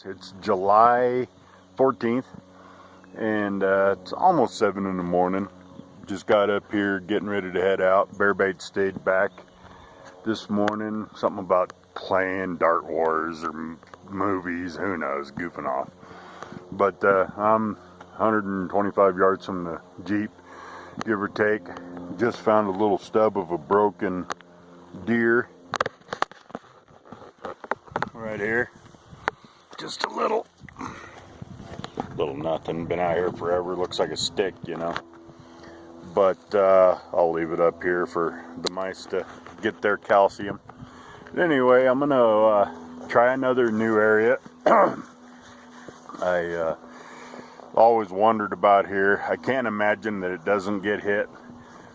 It's July 14th and it's almost 7 in the morning. Just got up here getting ready to head out. Bearbait stayed back this morning. Something about playing Dart Wars or movies, who knows, goofing off. But I'm 125 yards from the Jeep, give or take. Just found a little stub of a broken deer right here. Just a little nothing. Been out here forever. Looks like a stick, you know. But I'll leave it up here for the mice to get their calcium. Anyway, I'm gonna try another new area. I always wondered about here. I can't imagine that it doesn't get hit.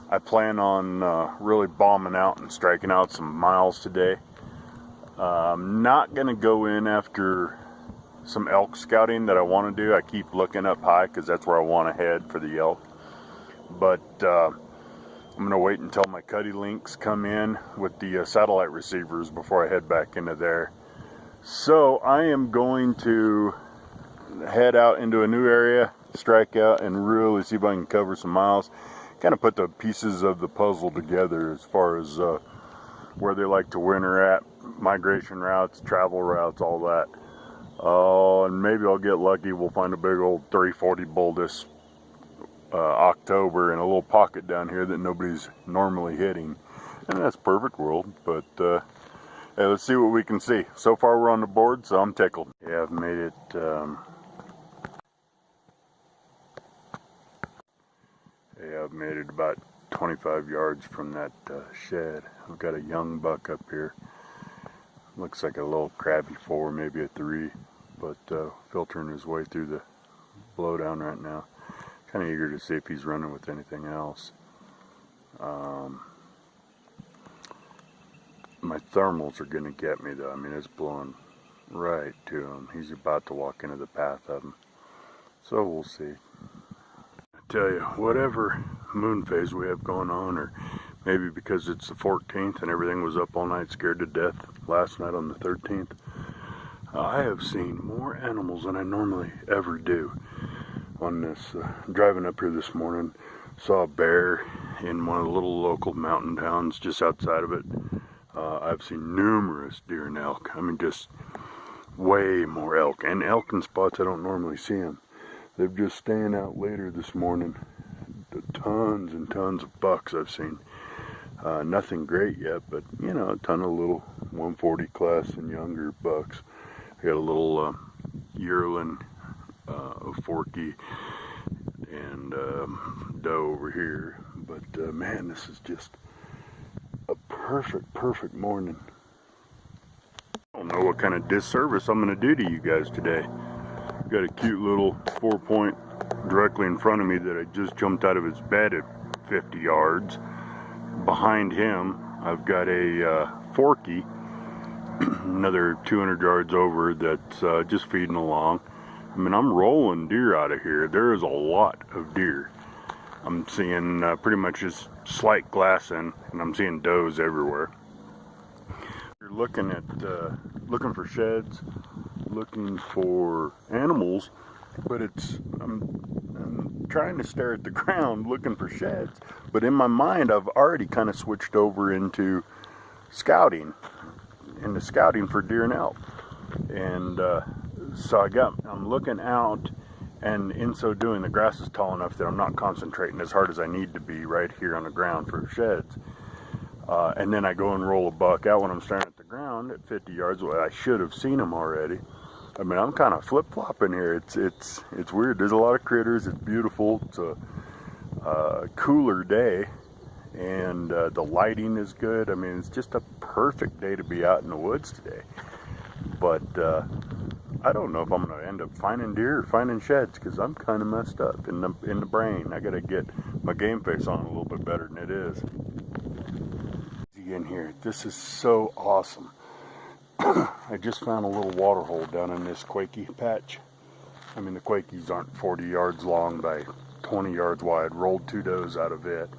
I plan on really bombing out and striking out some miles today. I'm not gonna go in after some elk scouting that I want to do. I keep looking up high because that's where I want to head for the elk. But I'm going to wait until my Cuddy Links come in with the satellite receivers before I head back into there. So I am going to head out into a new area, strike out, and really see if I can cover some miles. Kind of put the pieces of the puzzle together as far as where they like to winter at, migration routes, travel routes, all that. Oh, and maybe I'll get lucky. We'll find a big old 340 bull this October in a little pocket down here that nobody's normally hitting. And that's perfect world, but hey, let's see what we can see. So far we're on the board, so I'm tickled. Yeah, I've made it, I've made it about 25 yards from that shed. I've got a young buck up here. Looks like a little crabby 4, maybe a 3, but filtering his way through the blowdown right now. Kind of eager to see if he's running with anything else. My thermals are going to get me though. I mean, it's blowing right to him. He's about to walk into the path of him. So we'll see. I tell you, whatever moon phase we have going on, or maybe because it's the 14th and everything was up all night scared to death last night on the 13th, I have seen more animals than I normally ever do. On this, driving up here this morning, saw a bear in one of the little local mountain towns just outside of it. I've seen numerous deer and elk. I mean, just way more elk. And elk in spots I don't normally see them. They're just staying out later this morning. Tons and tons of bucks I've seen. Nothing great yet, but you know, a ton of little 140 class and younger bucks. I got a little yearling, a forky, and doe over here. But man, this is just a perfect morning. I don't know what kind of disservice I'm going to do to you guys today. Got a cute little 4-point directly in front of me that I just jumped out of his bed at 50 yards. Behind him, I've got a forky, another 200 yards over, that's just feeding along. I mean, I'm rolling deer out of here. There is a lot of deer. I'm seeing pretty much just slight glassing, and I'm seeing does everywhere. You're looking at looking for sheds, looking for animals, but I'm trying to stare at the ground looking for sheds. But in my mind, I've already kind of switched over into scouting for deer and elk, and so I'm looking out, and in so doing, the grass is tall enough that I'm not concentrating as hard as I need to be right here on the ground for sheds. And then I go and roll a buck out when I'm staring at the ground at 50 yards. Well, I should have seen him already. I mean, I'm kind of flip-flopping here. It's weird. There's a lot of critters. It's beautiful. It's a cooler day, and the lighting is good. I mean, it's just a perfect day to be out in the woods today. But I don't know if I'm going to end up finding deer or finding sheds, because I'm kind of messed up in the brain. I got to get my game face on a little bit better than it is. In here, this is so awesome. I just found a little water hole down in this Quakey patch. I mean, the Quakeys aren't 40 yards long by 20 yards wide. Rolled 2 does out of it.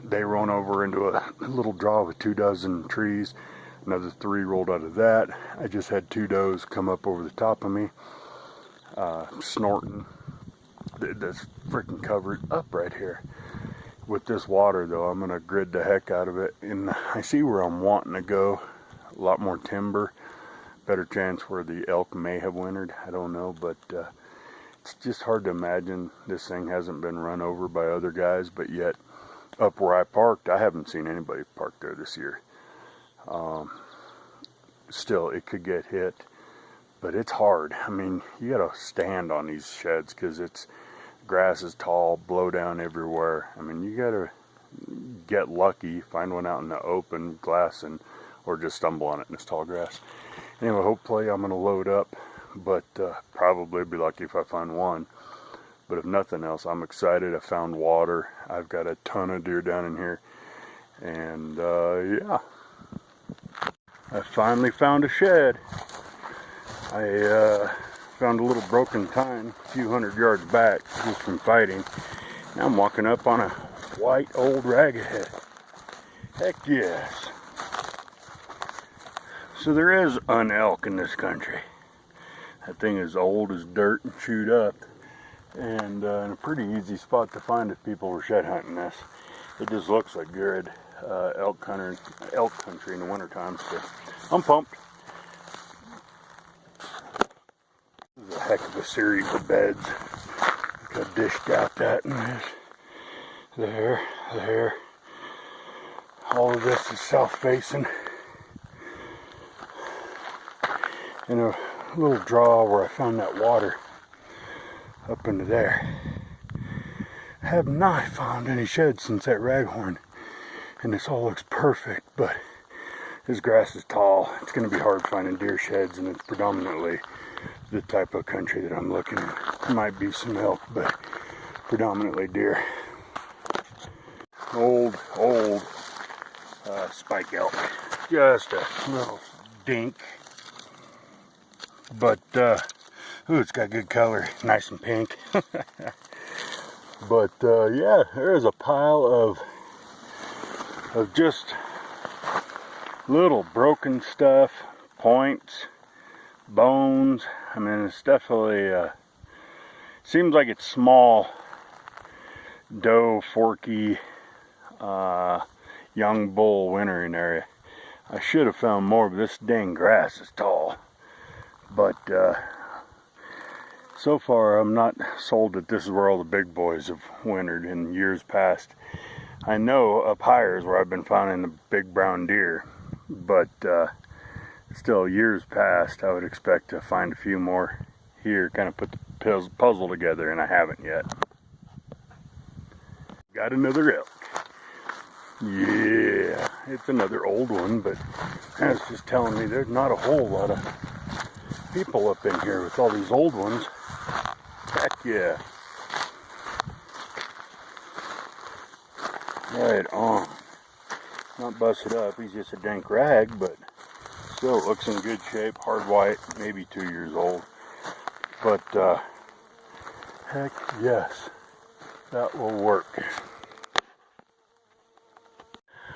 They run over into a little draw with 2 dozen trees. Another 3 rolled out of that. I just had 2 does come up over the top of me, snorting. That's freaking covered up right here. With this water though, I'm gonna grid the heck out of it, and I see where I'm wanting to go. A lot more timber, better chance where the elk may have wintered. I don't know, but it's just hard to imagine this thing hasn't been run over by other guys, but yet up where I parked, I haven't seen anybody park there this year. Still, it could get hit, but it's hard. I mean, you gotta stand on these sheds because it's grass is tall, blow down everywhere. I mean, you gotta get lucky, find one out in the open glass, and or just stumble on it in this tall grass. Anyway, hopefully I'm gonna load up, but probably be lucky if I find one. But if nothing else, I'm excited. I found water. I've got a ton of deer down in here, and yeah, I finally found a shed. I found a little broken tine a few 100 yards back just from fighting. Now I'm walking up on a white old raggedhead. Heck yes. So there is an elk in this country. That thing is old as dirt and chewed up, and in a pretty easy spot to find if people were shed hunting this. It just looks like good elk country in the wintertime. So I'm pumped. This is a heck of a series of beds. I dished out that and this. There. All of this is south facing. In a little draw where I found that water up into there. I have not found any sheds since that raghorn, and this all looks perfect, but this grass is tall. It's going to be hard finding deer sheds, and it's predominantly the type of country that I'm looking at. There might be some elk, but predominantly deer. Old spike elk. Just a little dink. But, ooh, it's got good color. Nice and pink. But, yeah, there's a pile of just little broken stuff, points, bones. I mean, it's definitely, seems like it's small, doe, forky, young bull wintering area. I should have found more, but this dang grass is tall. But so far I'm not sold that this is where all the big boys have wintered in years past. I know up higher is where I've been finding the big brown deer, but still years past I would expect to find a few more here, kind of put the puzzle together, and I haven't yet. Got another elk. Yeah, it's another old one, but that's just telling me there's not a whole lot of people up in here with all these old ones. Heck yeah. Right on. Not busted up, he's just a dank rag, but still looks in good shape. Hard white, maybe 2 years old. But heck yes, that will work.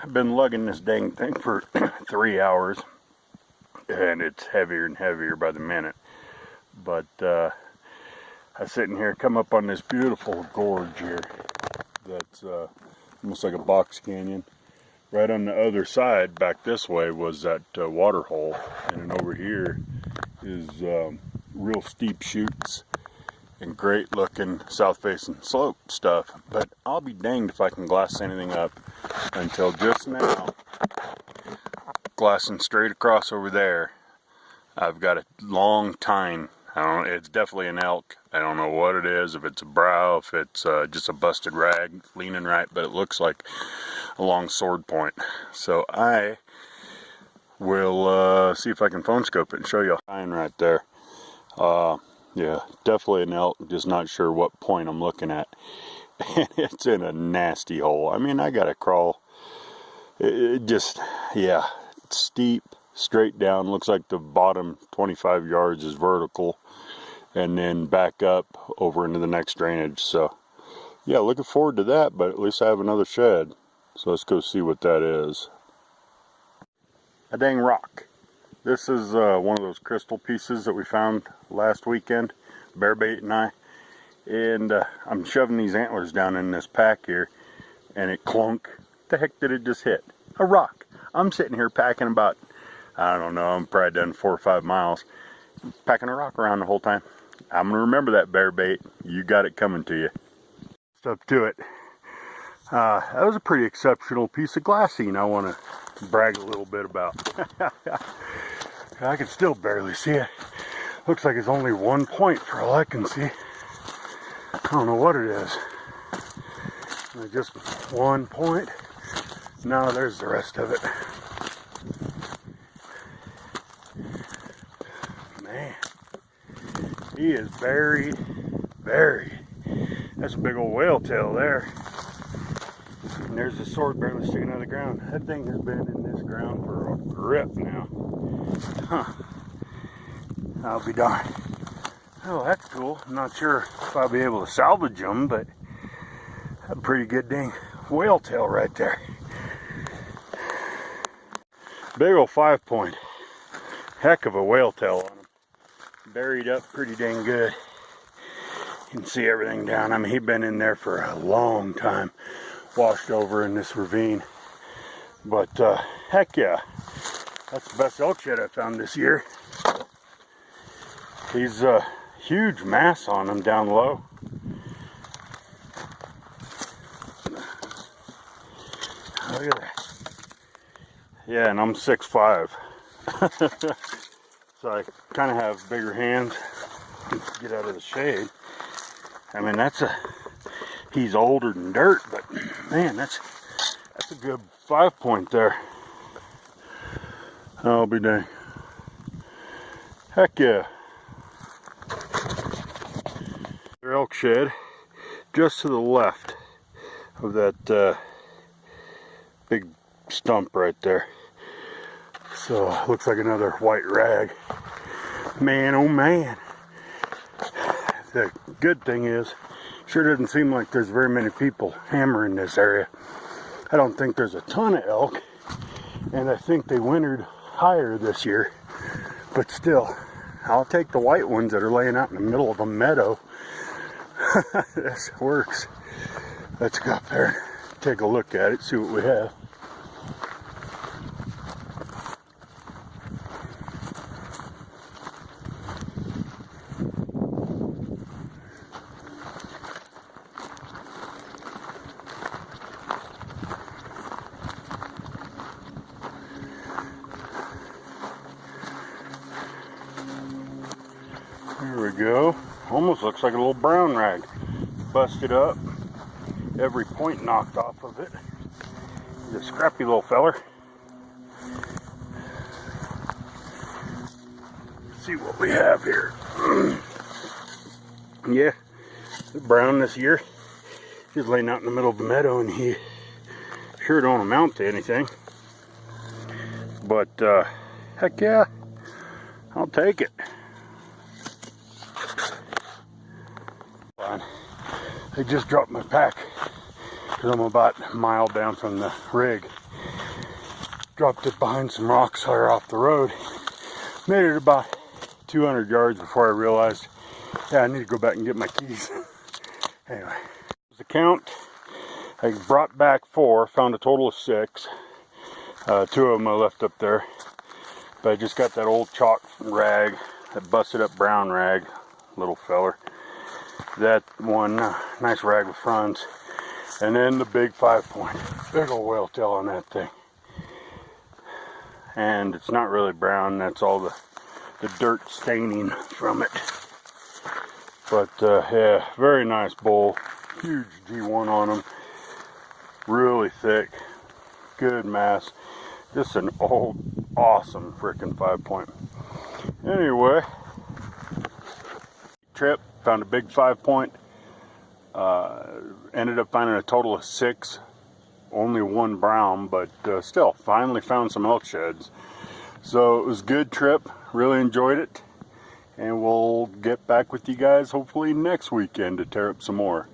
I've been lugging this dang thing for 3 hours, and it's heavier and heavier by the minute. But I sit in here, come up on this beautiful gorge here that's almost like a box canyon. Right on the other side, back this way, was that water hole, and then over here is real steep chutes and great looking south facing slope stuff. But I'll be danged if I can glass anything up until just now. Glassing straight across over there, I've got a long tine. I don't know, it's definitely an elk. I don't know what it is, if it's a brow, if it's just a busted rag leaning right, but it looks like a long sword point. So I will see if I can phone scope it and show you a tine right there. Yeah, definitely an elk, just not sure what point I'm looking at. And it's in a nasty hole. I mean, I gotta crawl. It just, yeah, it's steep, straight down. Looks like the bottom 25 yards is vertical, and then back up over into the next drainage. So, yeah, looking forward to that, but at least I have another shed. So let's go see what that is. a dang rock. This is one of those crystal pieces that we found last weekend, Bearbait and I. And I'm shoving these antlers down in this pack here, and it clunk. The heck did it just hit? A rock. I'm sitting here packing about, I don't know, I'm probably done 4 or 5 miles, packing a rock around the whole time. I'm going to remember that, Bearbait. You got it coming to you. Up to it. That was a pretty exceptional piece of glassine I want to brag a little bit about. I can still barely see it. Looks like it's only 1 point for all I can see. I don't know what it is. Just 1 point. No, there's the rest of it. Man, he is buried. That's a big old whale tail there. And there's the sword barely sticking out of the ground. That thing has been in this ground for a grip now. Huh. I'll be darned. Oh, that's cool. I'm not sure if I'll be able to salvage them, but a pretty good dang whale tail right there. Big old 5 point. Heck of a whale tail on him. Buried up pretty dang good. You can see everything down. I mean, he'd been in there for a long time, washed over in this ravine. But heck yeah, that's the best elk shed I found this year. He's a huge mass on him down low. Look at that. Yeah, and I'm 6'5". So I kind of have bigger hands to get out of the shade. I mean, he's older than dirt, but man, that's a good 5 point there. I'll be dang. Heck yeah. Their elk shed just to the left of that big stump right there. So looks like another white rag. Man, oh man. The good thing is, sure doesn't seem like there's very many people hammering this area. I don't think there's a ton of elk, and I think they wintered higher this year. But still, I'll take the white ones that are laying out in the middle of a meadow. This works. Let's go up there and take a look at it, see what we have. There we go. Almost looks like a little brown rag. Busted up. Every point knocked off of it. He's a scrappy little feller. Let's see what we have here. Yeah, they're brown this year. He's laying out in the middle of the meadow, and he sure don't amount to anything. But heck yeah, I'll take it. I just dropped my pack because I'm about a mile down from the rig. Dropped it behind some rocks higher off the road. Made it about 200 yards before I realized, yeah, I need to go back and get my keys. Anyway, the count. I brought back 4, found a total of 6. 2 of them I left up there. But I just got that old chalk rag, that busted up brown rag, little feller. That one, nice rag with fronds, and then the big 5 point. Big old whale tail on that thing. And it's not really brown, that's all the dirt staining from it. But yeah, very nice bull. Huge G1 on him. Really thick. Good mass. Just an old, awesome freaking 5 point. Anyway, trip. Found a big 5 point. Ended up finding a total of 6. Only 1 brown, but still, finally found some elk sheds. So it was a good trip. Really enjoyed it. And we'll get back with you guys hopefully next weekend to tear up some more.